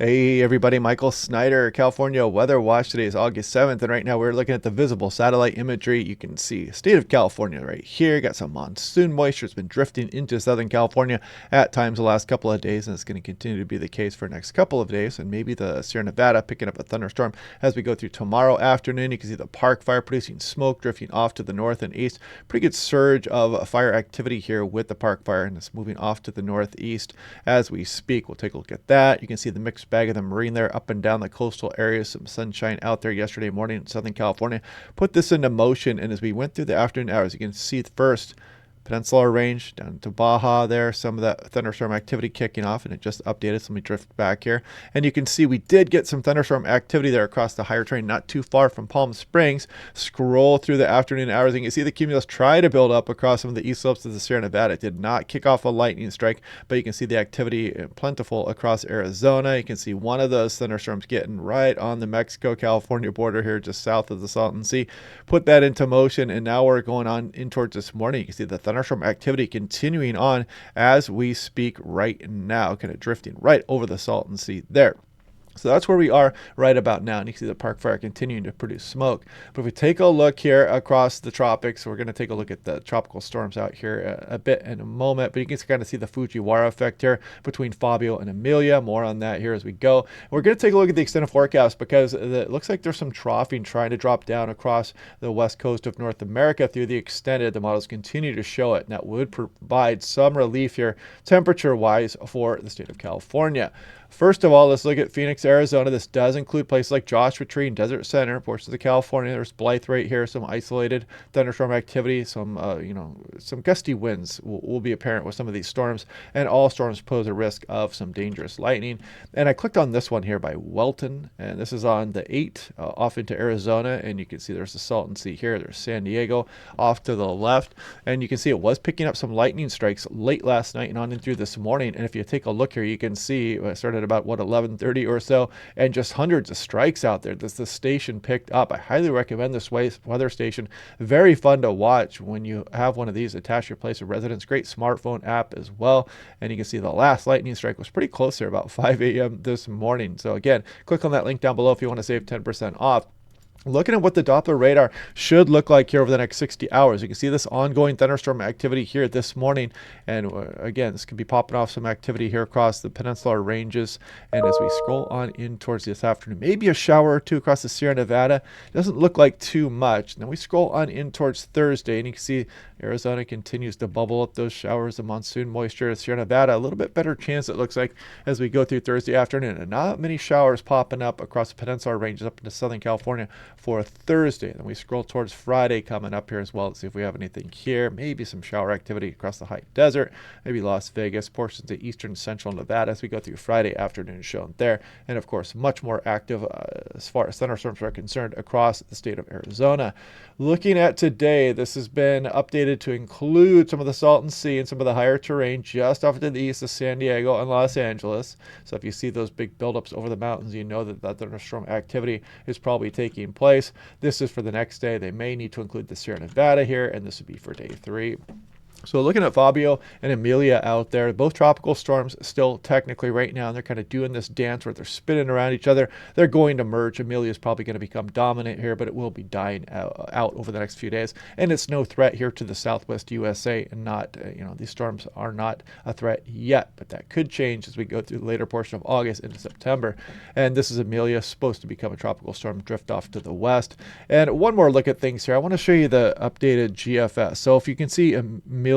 Hey everybody, Michael Snyder, California Weather Watch. Today is August 7th, and right now we're looking at the visible satellite imagery. You can see state of California right here. Got some monsoon moisture. It's been drifting into Southern California at times the last couple of days, and it's going to continue to be the case for the next couple of days. And maybe the Sierra Nevada picking up a thunderstorm as we go through tomorrow afternoon. You can see the Park Fire producing smoke drifting off to the north and east. Pretty good surge of fire activity here with the Park Fire, and it's moving off to the northeast as we speak. We'll take a look at that. You can see the mixed bag of the marine there up and down the coastal areas. Some sunshine out there yesterday morning in Southern California. Put this into motion, and as we went through the afternoon hours, you can see first Peninsula Range down to Baja there, some of that thunderstorm activity kicking off, and it just updated, so let me drift back here. And you can see we did get some thunderstorm activity there across the higher terrain, not too far from Palm Springs. Scroll through the afternoon hours, and you can see the cumulus try to build up across some of the east slopes of the Sierra Nevada. It did not kick off a lightning strike, but you can see the activity plentiful across Arizona. You can see one of those thunderstorms getting right on the Mexico-California border here, just south of the Salton Sea. Put that into motion, and now we're going on in towards this morning. You can see the thunderstorm activity continuing on as we speak right now, kind of drifting right over the Salton Sea there. So that's where we are right about now. And you can see the Park Fire continuing to produce smoke. But if we take a look here across the tropics, we're going to take a look at the tropical storms out here a bit in a moment. But you can kind of see the Fujiwara effect here between Fabio and Amelia. More on that here as we go. We're going to take a look at the extended forecast because it looks like there's some troughing trying to drop down across the west coast of North America through the extended. The models continue to show it. And that would provide some relief here temperature-wise for the state of California. First of all, let's look at Phoenix, Arizona. This does include places like Joshua Tree and Desert Center, portions of California. There's Blythe right here, some isolated thunderstorm activity, some gusty winds will be apparent with some of these storms, and all storms pose a risk of some dangerous lightning. And I clicked on this one here by Welton, and this is on the 8 off into Arizona, and you can see there's the Salton Sea here. There's San Diego off to the left, and you can see it was picking up some lightning strikes late last night and on in through this morning. And if you take a look here, you can see I started about 11:30 or so, and just hundreds of strikes out there. This the station picked up. I highly recommend this weather station. Very fun to watch when you have one of these attached to your place of residence. Great smartphone app as well. And you can see the last lightning strike was pretty close here, about 5 a.m. this morning. So again, click on that link down below if you want to save 10% off. Looking at what the Doppler radar should look like here over the next 60 hours. You can see this ongoing thunderstorm activity here this morning. And again, this could be popping off some activity here across the peninsular ranges. And as we scroll on in towards this afternoon, maybe a shower or two across the Sierra Nevada. It doesn't look like too much. Then we scroll on in towards Thursday, and you can see Arizona continues to bubble up those showers of monsoon moisture. Sierra Nevada, a little bit better chance it looks like as we go through Thursday afternoon. And not many showers popping up across the peninsular ranges up into Southern California for Thursday. Then we scroll towards Friday coming up here as well. Let's see if we have anything here. Maybe some shower activity across the high desert, maybe Las Vegas, portions of eastern central Nevada as we go through Friday afternoon shown there. And of course, much more active as far as thunderstorms are concerned across the state of Arizona. Looking at today, this has been updated to include some of the Salton Sea and some of the higher terrain just off to the east of San Diego and Los Angeles. So if you see those big buildups over the mountains, you know that thunderstorm activity is probably taking place. This is for the next day. They may need to include the Sierra Nevada here, and this would be for day 3. So looking at Fabio and Amelia out there, both tropical storms still technically right now, and they're kind of doing this dance where they're spinning around each other. They're going to merge. Amelia is probably going to become dominant here, but it will be dying out over the next few days. And it's no threat here to the southwest USA, and not, these storms are not a threat yet, but that could change as we go through the later portion of August into September. And this is Amelia, supposed to become a tropical storm, drift off to the west. And one more look at things here. I want to show you the updated GFS. So if you can see Amelia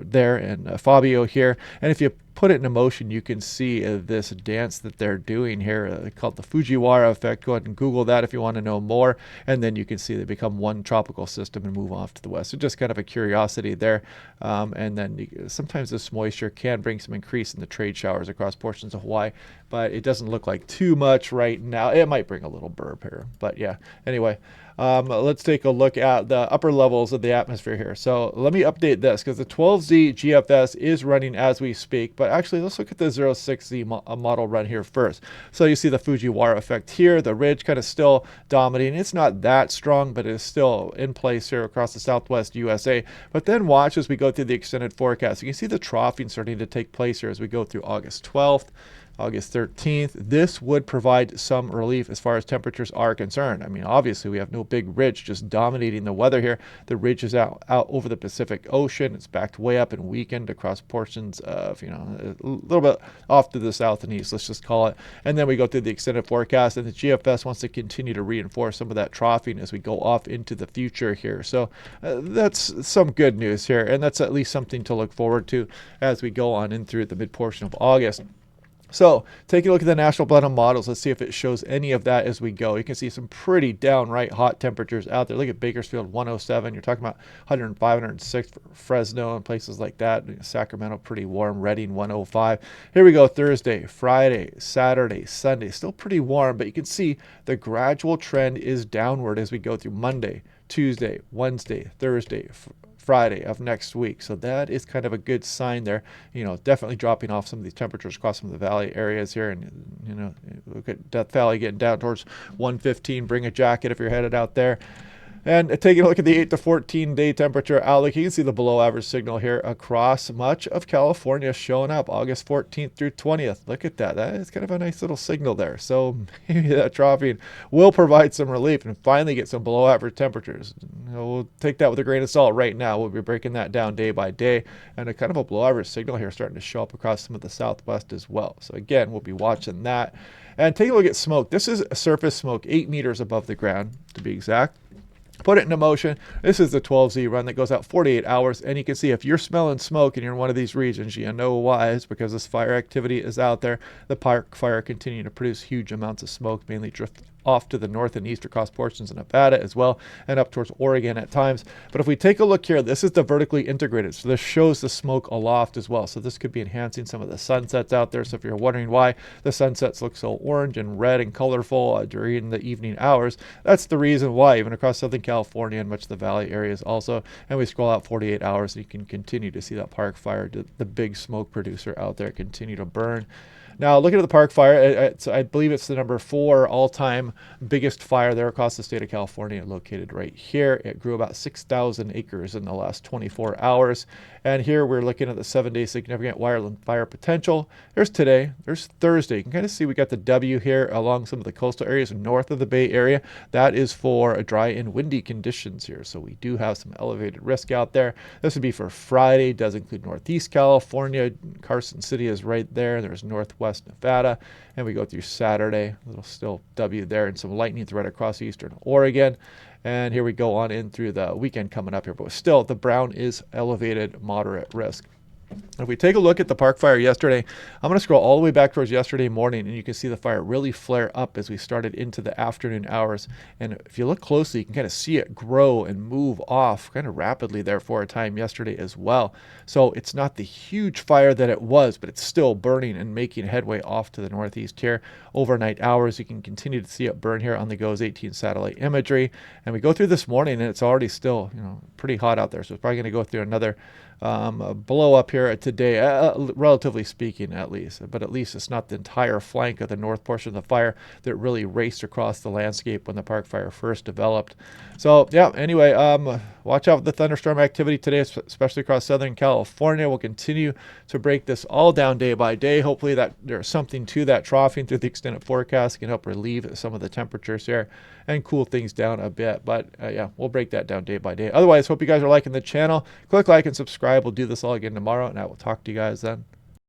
there and Fabio here, and if you put it into motion, you can see this dance that they're doing here called the Fujiwara effect. Go ahead and Google that if you want to know more, and then you can see they become one tropical system and move off to the west. So just kind of a curiosity there. And then sometimes this moisture can bring some increase in the trade showers across portions of Hawaii, but it doesn't look like too much right now. It might bring a little burp here, but yeah. Anyway, let's take a look at the upper levels of the atmosphere here. So let me update this because the 12Z GFS is running as we speak, but actually let's look at the 06Z model run here first. So you see the Fujiwara effect here, the ridge kind of still dominating. It's not that strong, but it is still in place here across the southwest USA. But then watch as we go through the extended forecast. You can see the troughing starting to take place here as we go through August 12th. August 13th. This would provide some relief as far as temperatures are concerned. I mean, obviously, we have no big ridge just dominating the weather here. The ridge is out over the Pacific Ocean. It's backed way up and weakened across portions of, a little bit off to the south and east, let's just call it. And then we go through the extended forecast, and the GFS wants to continue to reinforce some of that troughing as we go off into the future here. So that's some good news here, and that's at least something to look forward to as we go on in through the mid portion of August. So taking a look at the National Weather Models, let's see if it shows any of that as we go. You can see some pretty downright hot temperatures out there. Look at Bakersfield, 107. You're talking about 105, 106 for Fresno and places like that. Sacramento, pretty warm. Redding, 105. Here we go, Thursday, Friday, Saturday, Sunday. Still pretty warm, but you can see the gradual trend is downward as we go through Monday, Tuesday, Wednesday, Thursday, Friday of next week. So that is kind of a good sign there. Definitely dropping off some of these temperatures across some of the valley areas here. And, look at Death Valley getting down towards 115. Bring a jacket if you're headed out there. And taking a look at the 8 to 14 day temperature outlook, you can see the below average signal here across much of California showing up August 14th through 20th. Look at that. That is kind of a nice little signal there. So maybe that troughing will provide some relief and finally get some below average temperatures. We'll take that with a grain of salt right now. We'll be breaking that down day by day, and a kind of a below average signal here starting to show up across some of the southwest as well. So again, we'll be watching that. And take a look at smoke. This is surface smoke 8 meters above the ground to be exact. Put it into motion. This is the 12Z run that goes out 48 hours. And you can see if you're smelling smoke and you're in one of these regions, you know why. It's because this fire activity is out there. The park fire continuing to produce huge amounts of smoke, mainly drift off to the north and east across portions of Nevada as well, and up towards Oregon at times. But if we take a look here, this is the vertically integrated. So this shows the smoke aloft as well. So this could be enhancing some of the sunsets out there. So if you're wondering why the sunsets look so orange and red and colorful during the evening hours, that's the reason why, even across Southern California and much of the valley areas also. And we scroll out 48 hours and you can continue to see that park fire, the big smoke producer out there, continue to burn. Now, looking at the park fire, I believe it's the number 4 all-time biggest fire there across the state of California, located right here. It grew about 6,000 acres in the last 24 hours. And here we're looking at the 7-day significant wildland fire potential. There's today, there's Thursday. You can kind of see we got the W here along some of the coastal areas north of the Bay Area. That is for dry and windy conditions here. So we do have some elevated risk out there. This would be for Friday. It does include Northeast California. Carson City is right there. There's Northwest Nevada. And we go through Saturday. A little still W there and some lightning threat across eastern Oregon. And here we go on in through the weekend coming up here. But still, the brown is elevated, moderate risk. If we take a look at the park fire yesterday, I'm going to scroll all the way back towards yesterday morning, and you can see the fire really flare up as we started into the afternoon hours. And if you look closely, you can kind of see it grow and move off kind of rapidly there for a time yesterday as well. So it's not the huge fire that it was, but it's still burning and making headway off to the northeast here. Overnight hours, you can continue to see it burn here on the GOES 18 satellite imagery. And we go through this morning, and it's already still pretty hot out there. So it's probably going to go through another blow up here today, relatively speaking at least. But at least it's not the entire flank of the north portion of the fire that really raced across the landscape when the park fire first developed. So yeah, anyway, watch out for the thunderstorm activity today, especially across Southern California. We'll continue to break this all down day by day. Hopefully that there's something to that troughing through the extended forecast can help relieve some of the temperatures here and cool things down a bit. But yeah, we'll break that down day by day. Otherwise, hope you guys are liking the channel. Click like and subscribe. We'll do this all again tomorrow, and I will talk to you guys then.